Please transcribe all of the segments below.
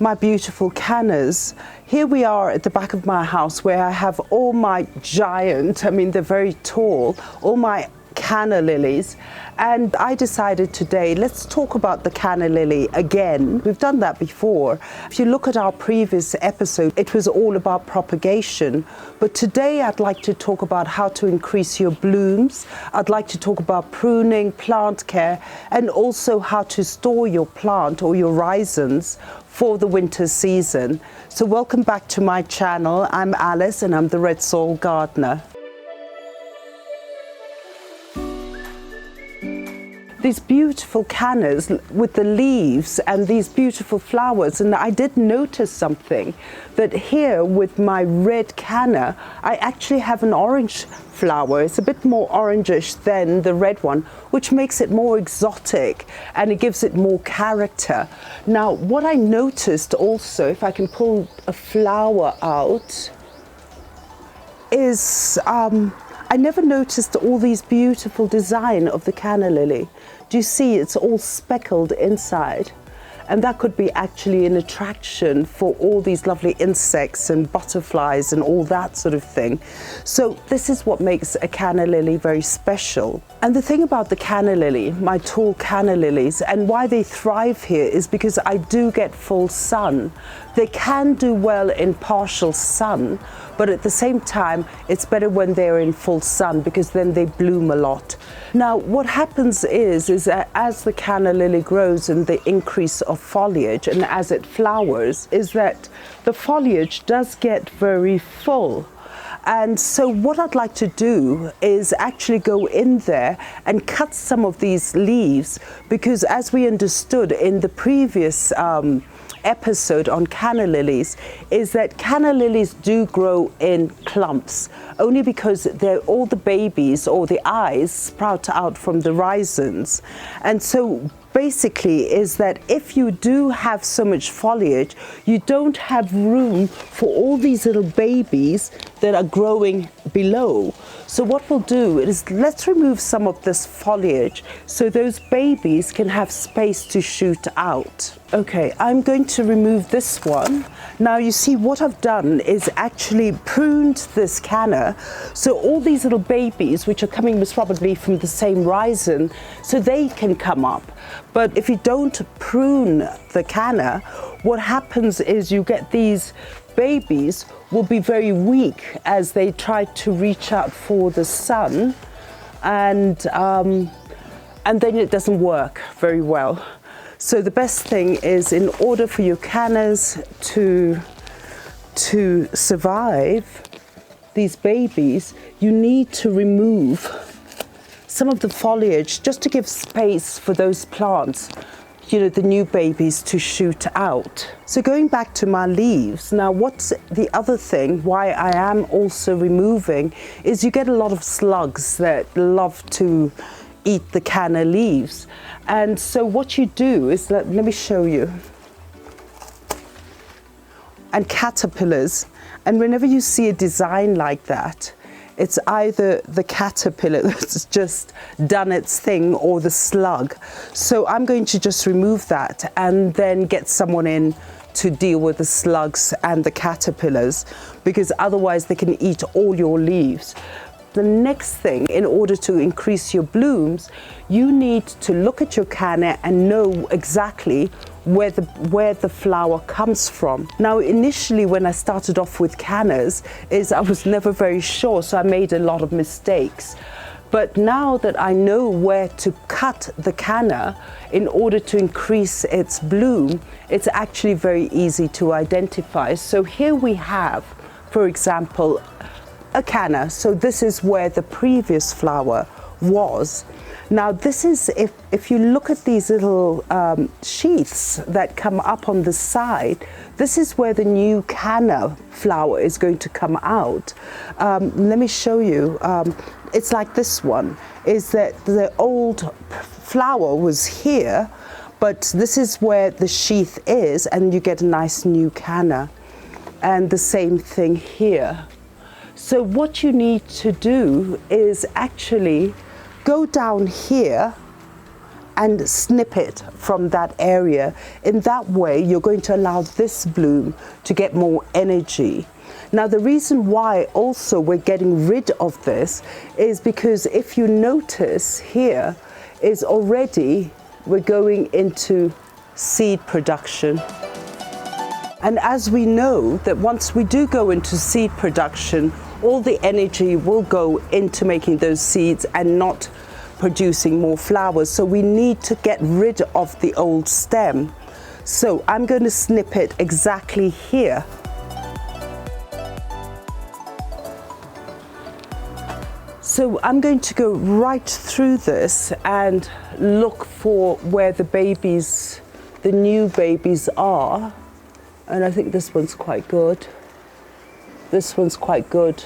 my beautiful cannas. Here we are at the back of my house where I have all my giant, I mean they're very tall, all my canna lilies, and I decided today let's talk about the canna lily again. We've done that before. If you look at our previous episode, it was all about propagation, but today I'd like to talk about how to increase your blooms. I'd like to talk about pruning, plant care, and also how to store your plant or your rhizomes for the winter season. So welcome back to my channel. I'm Alice and I'm the Red Soil Gardener. These beautiful cannas with the leaves and these beautiful flowers, and I did notice something, that here with my red canna I actually have an orange flower. It's a bit more orangish than the red one, which makes it more exotic and it gives it more character. Now what I noticed also, if I can pull a flower out, is I never noticed all these beautiful design of the canna lily. Do you see it's all speckled inside? And that could be actually an attraction for all these lovely insects and butterflies and all that sort of thing. So this is what makes a canna lily very special. And the thing about the canna lily, my tall canna lilies, and why they thrive here is because I do get full sun. They can do well in partial sun, but at the same time, it's better when they're in full sun because then they bloom a lot. Now, what happens is that as the canna lily grows and the increase of foliage and as it flowers, is that the foliage does get very full. And so what I'd like to do is actually go in there and cut some of these leaves, because as we understood in the previous episode on canna lilies, is that canna lilies do grow in clumps, only because they're all the babies or the eyes sprout out from the rhizomes. And so basically is that if you do have so much foliage, you don't have room for all these little babies that are growing below. So what we'll do is let's remove some of this foliage so those babies can have space to shoot out. Okay, I'm going to remove this one. Now you see what I've done is actually pruned this canna, so all these little babies which are coming most probably from the same rhizome, so they can come up. But if you don't prune the canna, what happens is you get these babies will be very weak as they try to reach out for the sun, and then it doesn't work very well. So the best thing is, in order for your cannas to survive these babies, you need to remove some of the foliage just to give space for those plants, you know, the new babies to shoot out. So going back to my leaves, now what's the other thing why I am also removing is you get a lot of slugs that love to eat the canna leaves. And so what you do is let me show you. And caterpillars, and whenever you see a design like that, it's either the caterpillar that's just done its thing or the slug. So I'm going to just remove that and then get someone in to deal with the slugs and the caterpillars, because otherwise they can eat all your leaves. The next thing, in order to increase your blooms, you need to look at your canna and know exactly where the flower comes from. Now initially when I started off with cannas, I was never very sure, so I made a lot of mistakes. But now that I know where to cut the canna in order to increase its bloom, it's actually very easy to identify. So here we have, for example, a canna. So this is where the previous flower was. Now this is, if you look at these little sheaths that come up on the side, this is where the new canna flower is going to come out. Let me show you. It's like this one, is that the old flower was here, but this is where the sheath is, and you get a nice new canna. And the same thing here. So what you need to do is actually go down here and snip it from that area. In that way, you're going to allow this bloom to get more energy. Now, the reason why also we're getting rid of this is because if you notice here is already we're going into seed production. And as we know that once we do go into seed production, all the energy will go into making those seeds and not producing more flowers. So we need to get rid of the old stem. So I'm going to snip it exactly here. So I'm going to go right through this and look for where the babies, the new babies are. And I think this one's quite good. This one's quite good.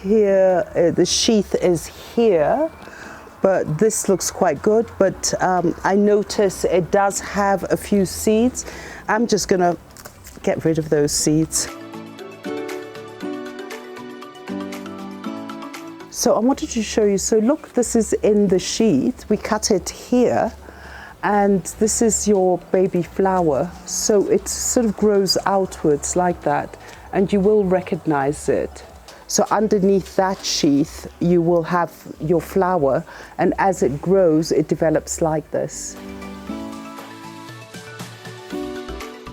Here, the sheath is here, but this looks quite good. But I notice it does have a few seeds. I'm just gonna get rid of those seeds. So I wanted to show you, so look, this is in the sheath. We cut it here. And this is your baby flower, so it sort of grows outwards like that, and you will recognize it. So underneath that sheath you will have your flower, and as it grows it develops like this.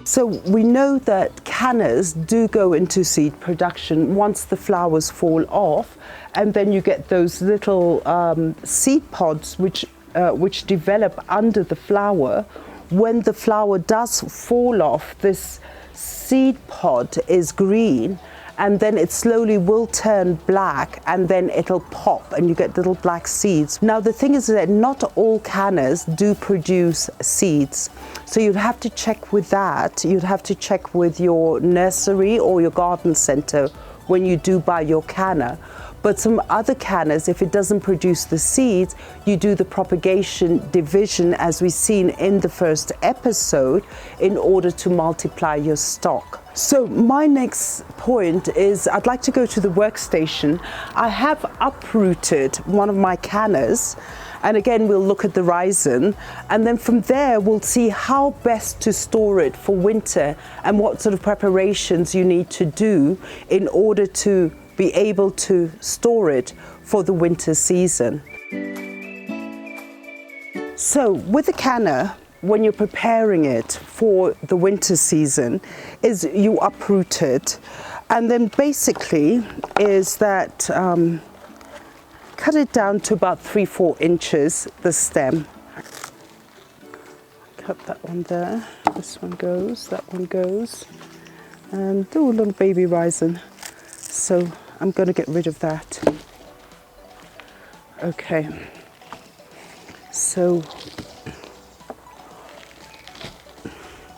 So we know that cannas do go into seed production once the flowers fall off, and then you get those little seed pods which develop under the flower. When the flower does fall off, this seed pod is green, and then it slowly will turn black, and then it'll pop and you get little black seeds. Now the thing is that not all cannas do produce seeds, so you'd have to check with that. You'd have to check with your nursery or your garden center when you do buy your canna. But some other cannas, if it doesn't produce the seeds, you do the propagation division as we've seen in the first episode in order to multiply your stock. So my next point is I'd like to go to the workstation. I have uprooted one of my cannas, and again we'll look at the rhizome, and then from there we'll see how best to store it for winter and what sort of preparations you need to do in order to be able to store it for the winter season. So with the canna, when you're preparing it for the winter season, is you uproot it, and then basically is that cut it down to about 3-4 inches, the stem. Cut that one there, this one goes, that one goes, and do a little baby rhizome. So I'm going to get rid of that. Okay, so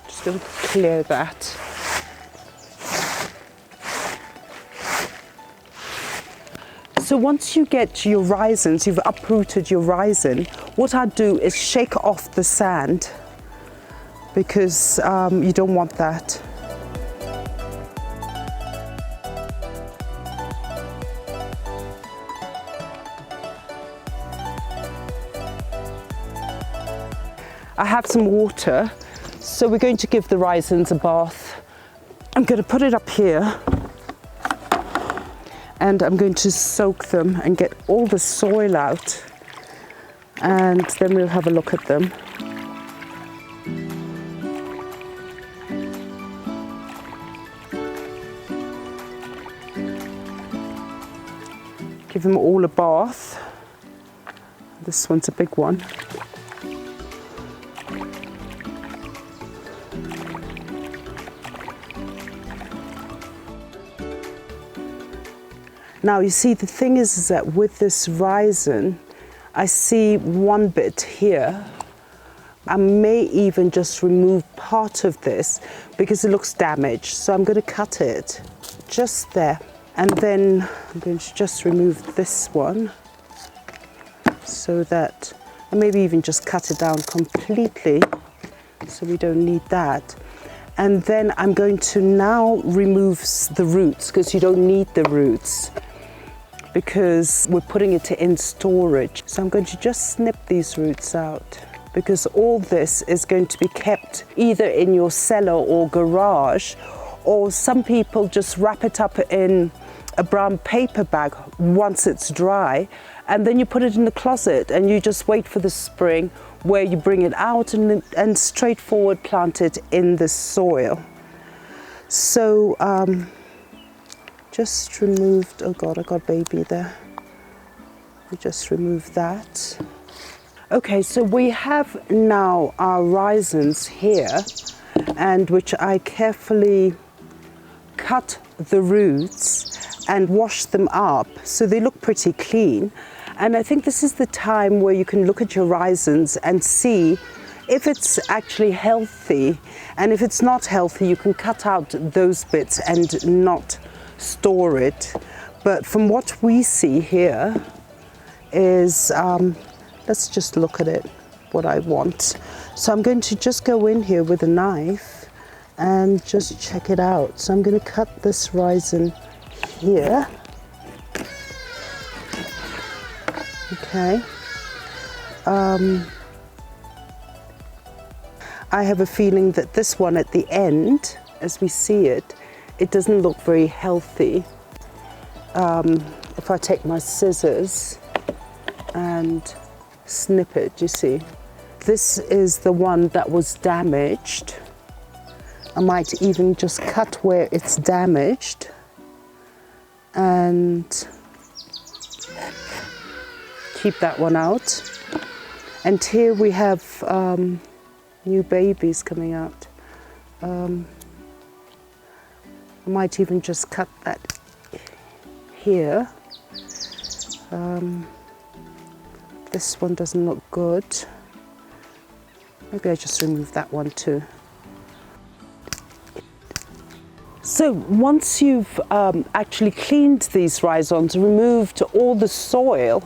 just going to clear that. So once you get your rhizomes, you've uprooted your rhizome, what I do is shake off the sand, because you don't want that. I have some water, so we're going to give the rhizomes a bath. I'm going to put it up here, and I'm going to soak them and get all the soil out, and then we'll have a look at them. Give them all a bath. This one's a big one. Now you see, the thing is that with this rhizome, I see one bit here. I may even just remove part of this because it looks damaged. So I'm going to cut it just there. And then I'm going to just remove this one so that, and maybe even just cut it down completely so we don't need that. And then I'm going to now remove the roots, because you don't need the roots. because we're putting it in storage. So I'm going to just snip these roots out, because all this is going to be kept either in your cellar or garage, or some people just wrap it up in a brown paper bag once it's dry, and then you put it in the closet and you just wait for the spring where you bring it out and straightforward plant it in the soil. So just removed, oh God, I got baby there. We just remove that. Okay, so we have now our rhizomes here, and which I carefully cut the roots and wash them up so they look pretty clean. And I think this is the time where you can look at your rhizomes and see if it's actually healthy. And if it's not healthy, you can cut out those bits and not store it. But from what we see here is, let's just look at it, what I want. So I'm going to just go in here with a knife and just check it out. So I'm going to cut this rhizome here. Okay. I have a feeling that this one at the end, as we see it, it doesn't look very healthy. If I take my scissors and snip it, you see, this is the one that was damaged. I might even just cut where it's damaged and keep that one out. And here we have new babies coming out. I might even just cut that here. This one doesn't look good. Maybe I just remove that one too. So once you've actually cleaned these rhizomes, removed all the soil,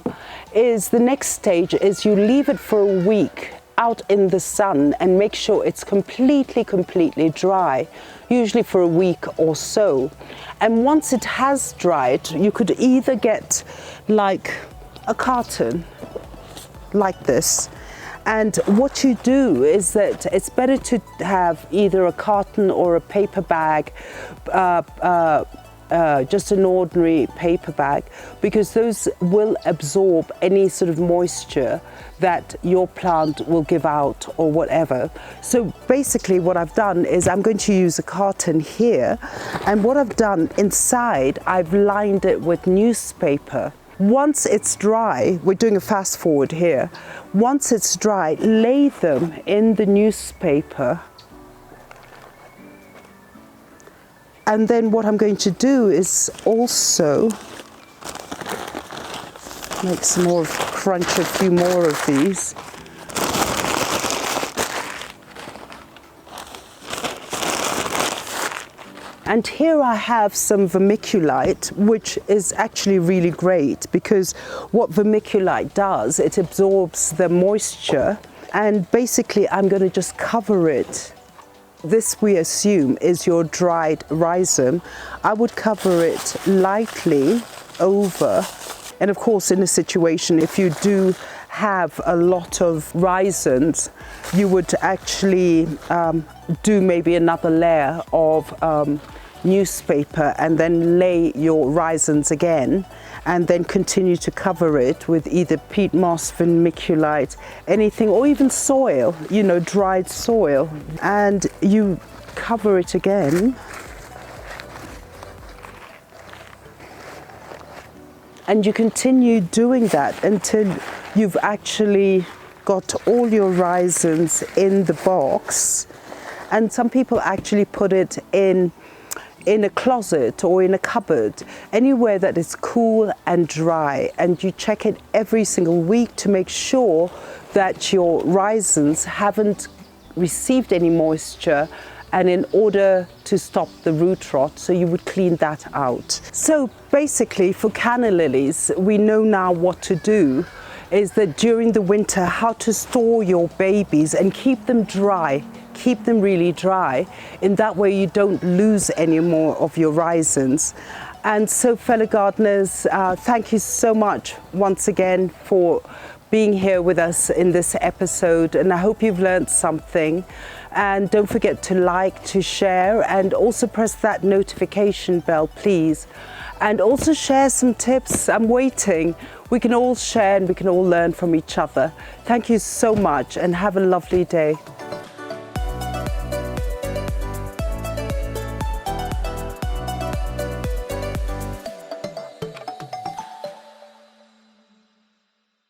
the next stage is you leave it for a week out in the sun and make sure it's completely dry, usually for a week or so. And once it has dried, you could either get like a carton like this. And what you do is that it's better to have either a carton or a paper bag, just an ordinary paper bag, because those will absorb any sort of moisture that your plant will give out or whatever. So basically what I've done is I'm going to use a carton here, and what I've done inside, I've lined it with newspaper. Once it's dry, we're doing a fast forward here. Once it's dry, lay them in the newspaper. And then what I'm going to do is also make some more, crunch a few more of these. And here I have some vermiculite, which is actually really great, because what vermiculite does, it absorbs the moisture, and basically I'm going to just cover it. This, we assume, is your dried rhizome. I would cover it lightly over, and of course in a situation if you do have a lot of rhizomes, you would actually do maybe another layer of newspaper and then lay your rhizomes again, and then continue to cover it with either peat moss, vermiculite, anything, or even soil, you know, dried soil. And you cover it again. And you continue doing that until you've actually got all your rhizomes in the box. And some people actually put it in a closet or in a cupboard, anywhere that is cool and dry, and you check it every single week to make sure that your rhizomes haven't received any moisture, and in order to stop the root rot, so you would clean that out. So basically for canna lilies, we know now what to do, is that during the winter, how to store your babies and keep them dry. Keep them really dry. In that way you don't lose any more of your rhizomes. And so, fellow gardeners, thank you so much once again for being here with us in this episode, and I hope you've learned something. And don't forget to like, to share, and also press that notification bell, please. And also share some tips. I'm waiting. We can all share and we can all learn from each other. Thank you so much and have a lovely day.